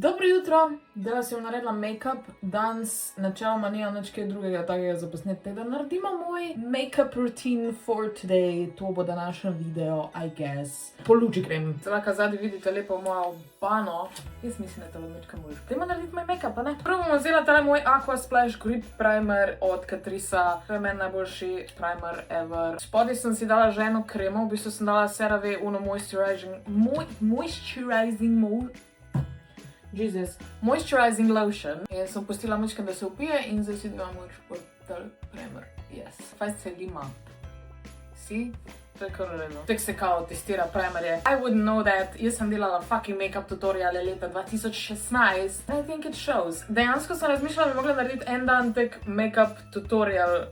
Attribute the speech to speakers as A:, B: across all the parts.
A: Dobro jutro, da si bom naredila make-up. Danes načeloma nimam nič kaj drugega takega za posnetek, da naredimo moj make-up routine for today. To bo današnji video, I guess. Po luči grem. Zdaj, zadnji vidite lepo mojo bano. Jaz mislim, da to bo mečkam boljš. Dajmo narediti moj make-up, a ne? Prvo bomo vzela tale moj Aqua Splash Grip Primer od Catrice'a. To je meni najboljši primer ever. Spodaj sem si dala že eno kremo, v bistvu sem dala CeraVe Uno moisturizing lotion. In sem pustila mečkam, da se upije in zdaj si dvam moj primer. Yes. Fajn se lima. Si? To je kar redno. Tek se kao testira primerje. I wouldn't know that. Jaz sem delala fucking make-up tutoriale leta 2016. And I think it shows. Dejansko sem razmišljala, da bi mogla narediti en dan tek make-up tutorial.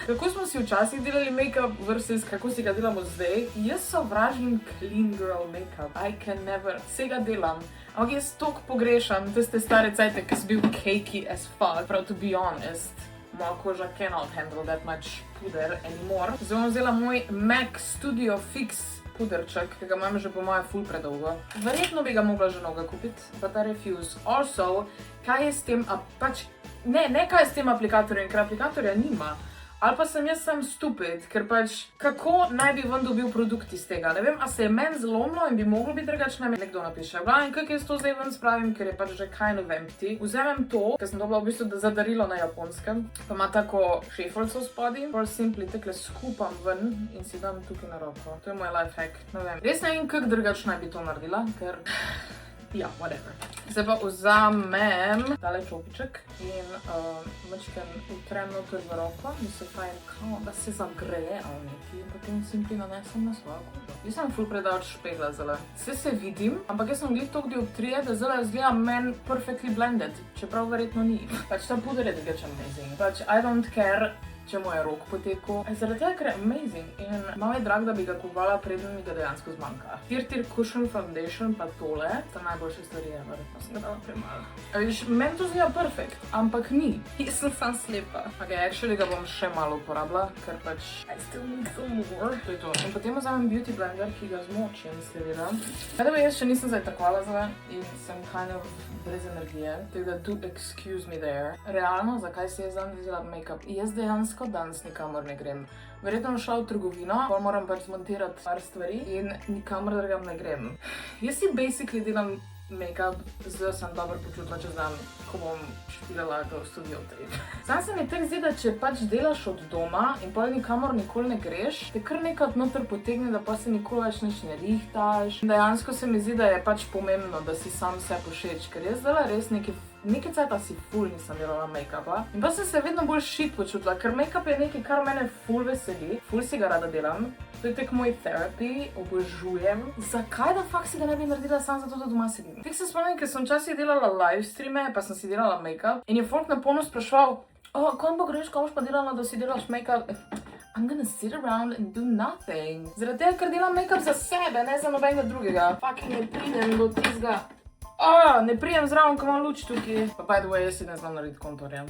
A: Kako smo si včasih delali make-up versus kako si ga delamo zdaj. Jaz sovražim clean girl make-up. I can never. Vsega delam. Ampak jaz toliko pogrešam tiste stare cajte, ki so bil cakey as fuck. Prav, to be honest, moja koža cannot handle that much puder anymore. Zdaj bom vzela moj MAC Studio Fix puderček, ki ga imam že po moje ful predolgo. Verjetno bi ga mogla že novega kupiti, but I refuse. Also, kaj je s tem, ne kaj je s tem aplikatorjem, ker aplikatorja nima. Ali pa sem jaz sam stupid, ker pač kako naj bi ven dobil produkt iz tega. Ne vem, a se je meni zlomilo in bi moglo biti drugačno, mi nekdo napiše. In kako jaz to zdaj ven spravim, ker je pač že kind of empty. Vzamem to, ker sem dobila v bistvu zadarilo na Japonskem, pa ima tako šefalco spodaj, bolj simpli, takle skupam ven in si dam tukaj na roko. To je moj life hack, ne vem. Res ne vem, kako drugačno naj bi to naredila, ker ja, whatever. Zdaj pa vzamem tale čopiček in mačkem utrem noter v roko, da se fajn kao, da se zagreje ali nekaj in potem simpli nanesem na svojo kožo. Jaz sem ful predavč špegla zdaj. Se vidim, ampak jaz sem glih toliko dioptrije, da zdaj izgleda meni perfectly blended, čeprav verjetno ni. Pač ta puder je drugače amazing. Pač I don't care, če mu je rok potekel. Zaradi tega, ker je amazing in malo je drag, da bi ga kupovala, preden mi ga dejansko zmanjka. Tir Cushion Foundation pa tole sta najboljše stvari ever. Pa sem ga dala premalo. Viš, meni to zgleda perfekt, ampak ni. Jaz sem sam slepa. Ok, actually ga bom še malo uporabila, ker pač I still need some more. To je to. In potem vzamem beauty blender, ki ga zmočim, seveda. Kada bi jaz še nisem zajtrkovala zdaj in sem kind of brez energije. Tako da do excuse me there. Realno, zakaj si jaz danes vzela make-up? Jaz dejansko danes nikamor ne grem. Verjetno bom šla v trgovino, pa moram pač zmontirati par stvari in nikamor drugam ne grem. Jaz si basically delam make-up, zdaj sem dobro počutila čez dan, ko bom špilala v studio trip. Sam se mi tek zdi, da če pač delaš od doma in pol nikamor nikoli ne greš, te kar nekaj noter potegne, da pa se nikoli več nič ne rihtaš. Dejansko se mi zdi, da je pač pomembno, da si sam sebi všeč, ker jaz zdaj res nekaj cajta si ful nisem delala make-upa. In pa sem se vedno bolj shit počutila, ker make-up je nekaj, kar mene ful veseli, ful si ga rada delam. To je tek moj therapy, obožujem. Zakaj da fakt si ga ne bi naredila sam zato, da doma sedim? Tek se spomnim, ker sem včasih delala live streame, pa sem si delala make-up in je folk na polno spraševal, kam pa greš, kam pa delala, da si delaš make-up? I'm gonna sit around and do nothing. Zaradi tega, ker delam make-up za sebe, ne za nobenega drugega. Fucking ne pridem do tizga. Ne prijem zraven, ko imam luč tukaj. Pa by the way, jaz si ne znam narediti kontorja.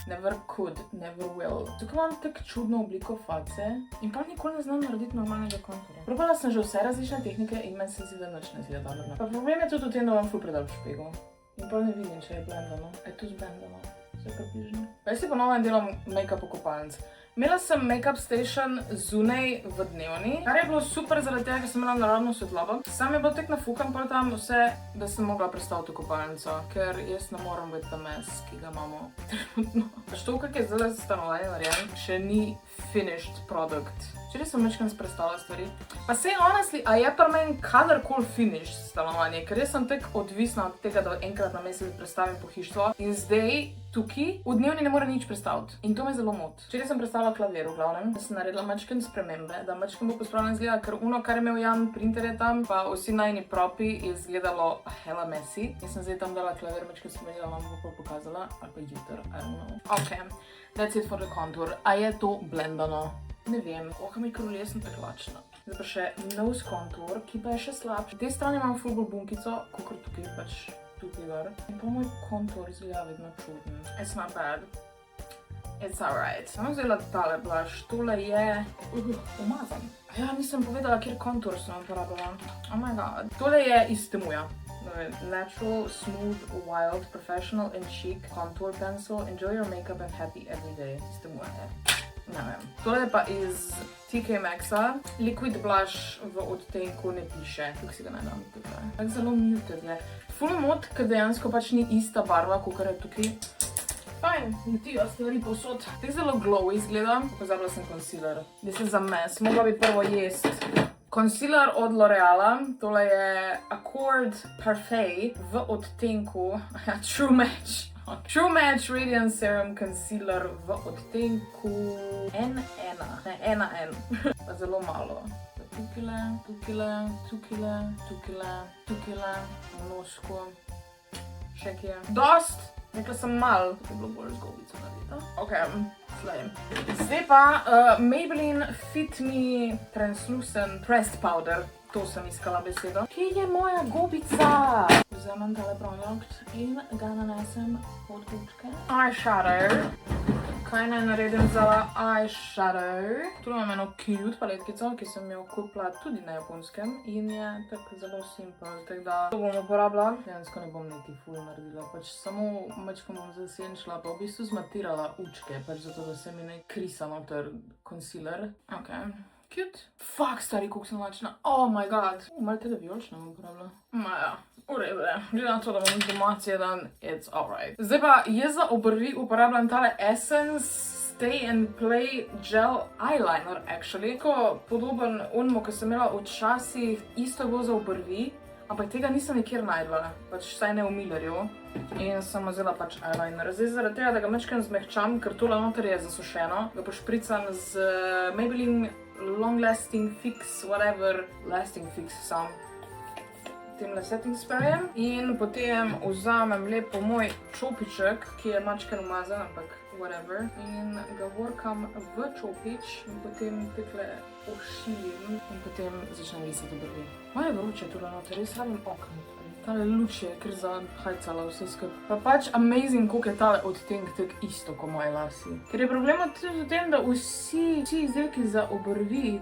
A: Never could, never will. Tukaj imam tak čudno obliko face in pa nikoli ne znam narediti normalnega kontorja. Probala sem že vse različne tehnike in meni se zdi, da nič ne zgleda dobro. Pa problem je tudi v tem, da vam ful predalj špegel. In pa ne vidim, če je blendano. Je tu zblendano. Vse približno. Pa jaz si ponovno delam make-up v kopalnici. Imela sem make-up station zunaj v dnevni, kar je bilo super zaradi tega, ker sem imela naravno svetlobo. Sam je bilo tek nafukan pol tam vse, da sem mogla prestaviti v kopalnico, ker jaz ne moram biti ta mes, ki ga imamo trenutno. Pač to, kak je zdaj stanovanje narejen, še ni finished product. Včeraj sem večkrat prestavila stvari. Pa sej honestly, a je pa meni kadarkoli finished stanovanje, ker jaz sem tek odvisna od tega, da enkrat na mesec prestavim pohištvo in zdaj tukaj v dnevni ne more nič prestaviti. In to me zelo moti. Včeraj sem prestavila klavir v glavnem, da sem naredila mačken spremembe, da mačken bo pospravljen izgleda, ker kar je imel Jan printer je tam, pa vsi najni propi je izgledalo hella messy. In sem zdaj tam dala klavir, mačken spremenila, vam bo pokazala, ali pa jutr, I don't know. Ok, that's it for the contour. A je to blendano? Ne vem, oha mi kruli, jaz sem tako lačna. Zdaj pa še nose contour, ki pa je še slabši. V tej strani imam ful bolj bunkico, kakor tukaj pač tukaj gor. In pa moj kontur izgleda vedno čuden. It's not bad. It's alright. Sem vzela tale blush, tole je umazan. Ja, nisem povedala, kjer kontur sem uporabila. Oh my god. Tole je iz Temuja. Natural, smooth, wild, professional and chic contour pencil. Enjoy your makeup and happy every day. Tiste moje. Ne vem. Tole je pa iz TK Maxxa. Liquid blush v odtenku ne piše. Tukaj si ga ne dam tukaj. Tak zelo muted je. Ful mod, ker dejansko pač ni ista barva, kakor je tukaj. Fajn, letijo stvari povsod. Tak zelo glowy izgleda. Pozabila sem concealer. This is a mess. Mogla bi prvo jest. Concealer od L'Oreala. Tole je Accord Parfait v odtenku True Match. True Match Radiant Serum Concealer v odtenku N1. Ne, N1. Pa zelo malo. Tukile, nosko. Še kje. Dost! Rekla sem mal, to je bilo bolj z gobico naredito. Ok, slej. Zdaj pa Maybelline Fit Me Translucent Pressed Powder. To sem iskala besedo. Kje je moja gobica? Vzamem tale produkt in ga nanesem pod očke. Eyeshadow. Kaj naj naredim za eyeshadow? Tu imam eno cute paletkico, ki sem jo kupila tudi na japonskem in je tako zelo simple, tako da to bom uporabila. Dejansko ne bom niti ful naredila, pač samo mačko bom zasenčila, pa v bistvu zmatirala učke, pač zato, da se mi ne krisa noter concealer. Ok. Cute. Fuck, stari, koliko sem lačna. Oh my god. Malo tega vijolična bom uporabila. Maja. V redu je. Glede na to, da bom doma cel dan, it's alright. Zdaj pa jaz za obrvi uporabljam tale Essence Stay and Play Gel Eyeliner, actually. Tako podoben onemu, ki sem imela včasih, isto bo za obrvi, ampak tega nisem nikjer najdla, pač vsaj ne v Millerju. In sem vzela pač eyeliner. Zdaj zaradi tega, da ga mečkam zmehčam, ker tole noter je zasušeno, ga pošpricam z Maybelline Long Lasting Fix, whatever, Lasting Fix sam. Temle setting sprajem in potem vzamem lepo moj čopiček, ki je mačken umazan, ampak whatever, in ga workam v čopič in potem tekle ošilim in potem začnem risati obrvi. Moje vroče tule noter, res rabim okno. Tale luč je kar zahajcala vse skupaj. Pa pač amazing, koliko je tale odtenk tak isto kot moje lasi. Ker je problem tudi v tem, da vsi izdelki za obrvi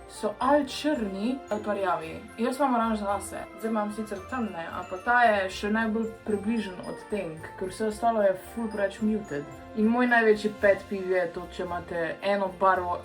A: so ali črni ali pa rjavi. Jaz imam oranžne lase, zdaj imam sicer temne, ampak ta je še najbolj približen odtenk, ker vse ostalo je ful preveč muted. In moj največji pet peeve je to, če imate eno barvo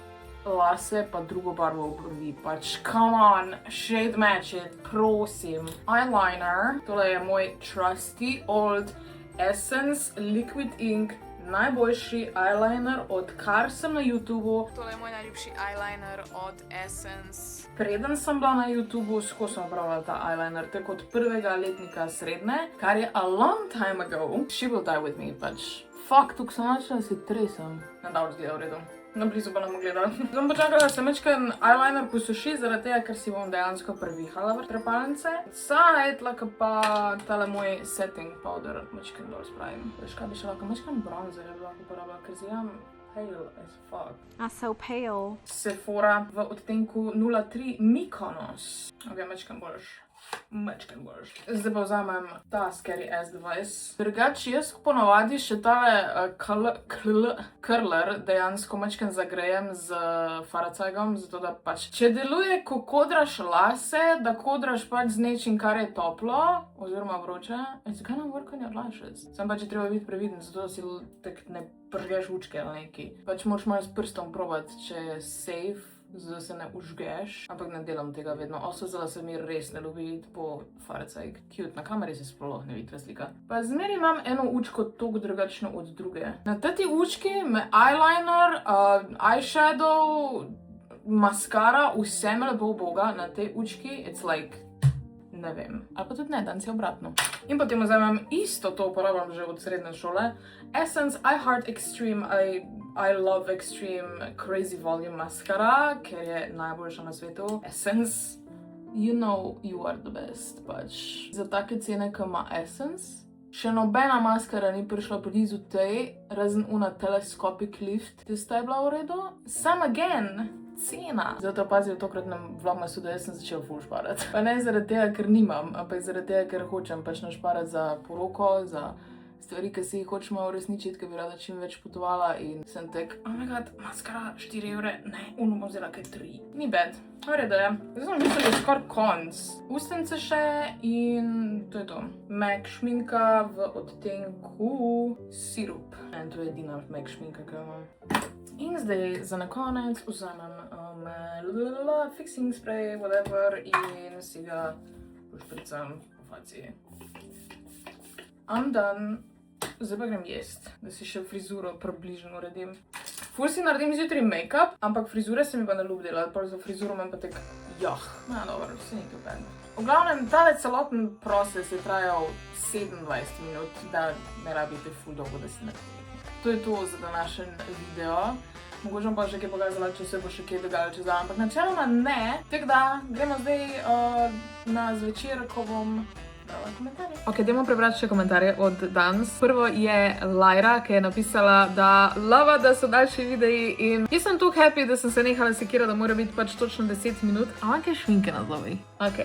A: lase pa drugo barvo obrvi. Pač, come on, shade match it, prosim. Eyeliner, tole je moj trusty old Essence Liquid Ink najboljši eyeliner, odkar sem na YouTubeu. Tole je moj najljubši eyeliner od Essence. Preden sem bila na YouTubeu, skozi sem uporabljala ta eyeliner, tako od prvega letnika srednje, kar je a long time ago. She will die with me, pač. Fuck, tukaj sem načela, da se tresem. Nadal zgleda v redu. Na blizu pa ne bom gledala. Zdaj počakala, da se mečken eyeliner posuši, zaradi tega, ker si bom dejansko previhala v trepalnice. Saj, tlaka pa tale moj setting powder mečken dol spravim. Veš kaj bi še lahko mečken bronzer je lahko uporabila, ker zjam pale as fuck.
B: So pale.
A: Sephora v odtenku 03 Mykonos. Ok, mečken boljš. Zdaj pa vzamem ta Scary Ass Device. Drugač, jaz ponovadi še tale curler dejansko mečken zagrejem z Farazeigom, zato da pač, če deluje, ko kodraš lase, da kodraš pač z nečim, kar je toplo, oziroma vroče, it's gonna work on your lashes. Sam pač je treba biti previden, zato da si tak ne pržgeš učke ali neki. Pač moraš malo s prstom probati, če je safe, zato se ne užgeš, ampak ne delam tega vedno. Osvizela se mi res ne ljubi po Farazeig. Cute, na kameri se sploh ne vidi razlika. Pa zmeri imam eno učko toliko drugačno od druge. Na teti učki me eyeliner, eyeshadow, maskara, vse me lepo uboga. Na tej učki, it's like, ne vem. Ali pa tudi ne, danes je obratno. In potem vzamem isto, to uporabljam že od srednje šole. Essence I Heart Extreme, I Love Extreme Crazy Volume Mascara, ker je najboljša na svetu. Essence, you know you are the best, pač. Za take cene, ko ima Essence, še nobena maskara ni prišla blizu tej, razen una Telescopic Lift. Tista je bila v redu. Some again, cena. Zato pazi v tokratnem vlogmasu, da jaz sem začel ful šparati. Pa ne zaradi tega, ker nimam, ampak zaradi tega, ker hočem pač našparati za poroko, za stvari, ki si jih hočemo uresničiti, ki bi rada čim več potovala in sem tek, oh my god, maskara 4 evre, ne, bom vzela kaj 3. Ni bad. V redu je. Zdaj sem mislila, da je skoraj konc. Ustnice še in to je to. MAC šminka v odtenku sirup. In to je edina MAC šminka, ki jo imam. In zdaj za na konec vzamem fixing spray, whatever, in si ga pošpricam v faci. I'm done. Zdaj pa grem jest, da si še frizuro približno uredim. Ful si naredim zjutraj make-up, ampak frizure se mi pa ne ljub delati, pa za frizuro imam pa tek, dobro, vse ni to bad. V glavnem, tale celoten proces je trajal 27 minut, da ne rabite ful dolgo, da si naredite. To je to za današnji video. Mogoče bom pa še kaj pokazala, če se bo še kaj dogajalo čez dan, ampak načeloma ne. Tako da, gremo zdaj na zvečer, ko bom dala komentarje. Ok, dajmo prebrati še komentarje od danes. Prvo je Lyra, ki je napisala, da lava, da so daljši videi in jaz sem tako happy, da sem se nehala sekirati, da mora biti pač točno 10 minut. A imam kaj šminke na glavi? Ok.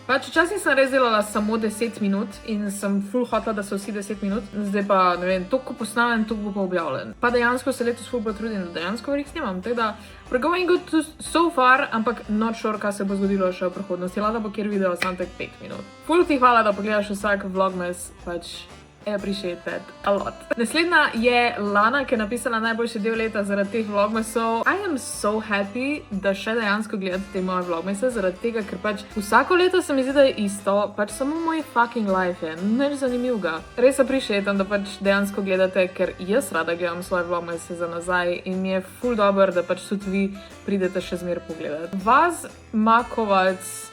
A: Pač včasih sem res delala samo 10 minut in sem ful hotela, da so vsi 10 minut. Zdaj pa, ne vem, toliko posnavljen, toliko bo pa objavljen. Pa dejansko se letos ful potrudim, da dejansko veliko snemam. Tako da, we're going good so far, ampak not sure, kaj se bo zgodilo še v prihodnosti. Lada bo kjer video sam tek 5 minut. Ful ti hvala, da pogledaš vsak vlogmas, pač I appreciate that a lot. Naslednja je Lana, ki je napisala najboljši del leta zaradi teh vlogmasov. I am so happy, da še dejansko gledate te moje vlogmase, zaradi tega, ker pač vsako leto se mi zdi, da je isto, pač samo moj fucking life je, nič zanimivega. Res appreciatam, da pač dejansko gledate, ker jaz rada gledam svoje vlogmase za nazaj in mi je ful dober, da pač tudi vi pridete še zmer pogledati. Vaz Makovac,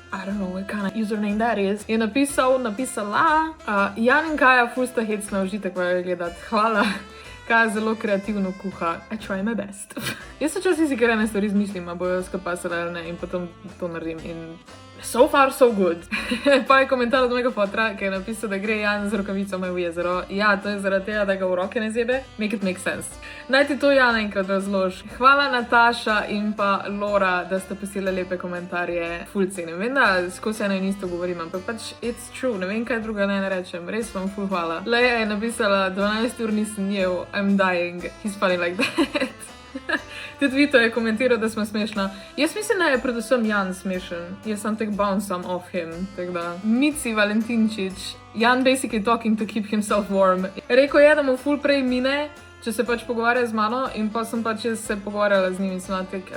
A: I don't know what kind of username that is, je napisala, Jan in Kaja ful sta hecna, užitek vajo gledati. Hvala. Kaja zelo kreativno kuha. I try my best. Jaz se včasih si kar ene stvari izmislim, a bojo skapasale ali ne, in potem to naredim in so far so good. Pa je komentar od mojega fotra, ki je napisal, da gre Jan z rokavicami v jezero. Ja, to je zaradi tega, da ga v roke ne zebe. Make it make sense. Naj ti to Jana enkrat razloži. Hvala Nataša in pa Lora, da ste posile lepe komentarje. Ful cenim. Vem, da skozi eno in isto govorim, ampak pač it's true. Ne vem, kaj druga ne rečem. Res vam ful hvala. Leja je napisala, 12 ur nisem jel, I'm dying. He's funny like that. Tudi Vito je komentiral, da smo smešna. Jaz mislim, da je predvsem Jan smešen. Jaz sem tek bounce off him. Tako da, Mici Valentinčič. Jan basically talking to keep himself warm. Rekel je, da mu ful prej mine, če se pač pogovarja z mano in pa sem pač se pogovarjala z njim in sem tek,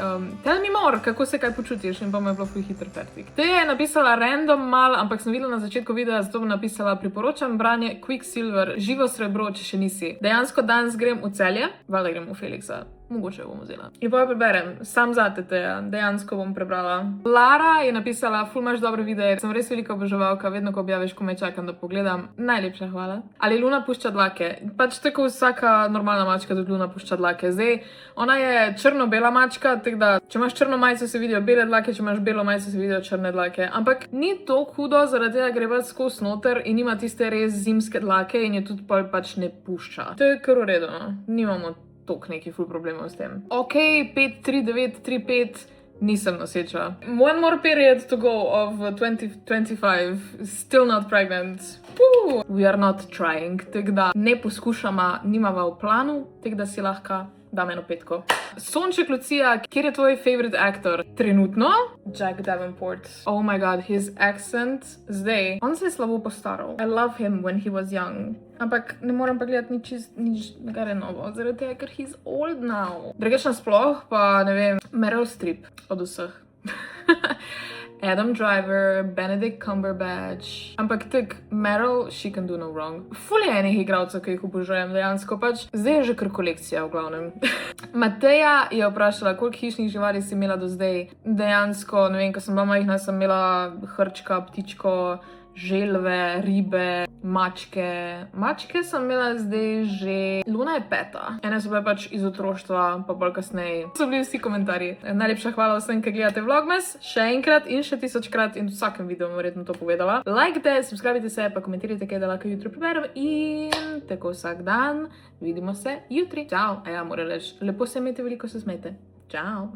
A: tell me more, kako se kaj počutiš, in pa me je bilo ful hitro fertik. Te je napisala random mal, ampak sem videla na začetku videa, zato bom napisala, priporočam branje Quicksilver, Živo srebro, če še nisi. Dejansko danes grem v Celje, valjda grem v Felixa. Mogoče bom vzela. In pa jo preberem, sam zate te, dejansko bom prebrala. Lara je napisala, ful imaš dobre videe, sem res velika oboževalka, vedno ko objaviš, ko me čakam, da pogledam. Najlepša hvala. Ali Luna pušča dlake? Pač tako vsaka normalna mačka tudi Luna pušča dlake. Zdaj, ona je črno-bela mačka, tako da, če imaš črno majico, se vidijo bele dlake, če imaš belo majico, se vidijo črne dlake. Ampak ni to hudo, zaradi tega gre pač skozi noter in ima tiste res zimske dlake in je tudi pač ne pušča. To je kar v redu, no? Nimamo toliko nekih ful problemov s tem. Ok, 53935, nisem noseča. One more period to go of 2025, still not pregnant. We are not trying, tako da ne poskušama, nimava v planu, tako da si lahko dam eno petko. Sonček Lucija, kjer je tvoj favorite actor? Trenutno? Jack Davenport. Oh my god, his accent. Zdaj, on se je slabo postaral. I love him when he was young. Ampak ne moram pa gledati nič nekaj novo, zaradi tega, ker he's old now. Drugače nasploh pa, ne vem, Meryl Streep od vseh. Adam Driver, Benedict Cumberbatch. Ampak tak, Meryl, she can do no wrong. Ful je enih igralcev, ki jih obožujem dejansko, pač zdaj je že kar kolekcija v glavnem. Mateja je vprašala, koliko hišnih živali si imela do zdaj. Dejansko, ne vem, ko sem bila majhna, sem imela hrčka, ptičko, želve, ribe, mačke. Mačke sem imela zdaj že... Luna je 5. Ene so bile pač iz otroštva, pa bolj kasneje. So bili vsi komentarji. Najlepša hvala vsem, ki gledate vlogmas. Še enkrat in še 1000krat in v vsakem videu bom verjetno to povedala. Lajkajte, subscribite se, pa komentirajte, kaj da lahko jutri preberem in tako vsak dan. Vidimo se jutri. Čau. A ja, moram reči, lepo se imejte, veliko se smejte. Čau.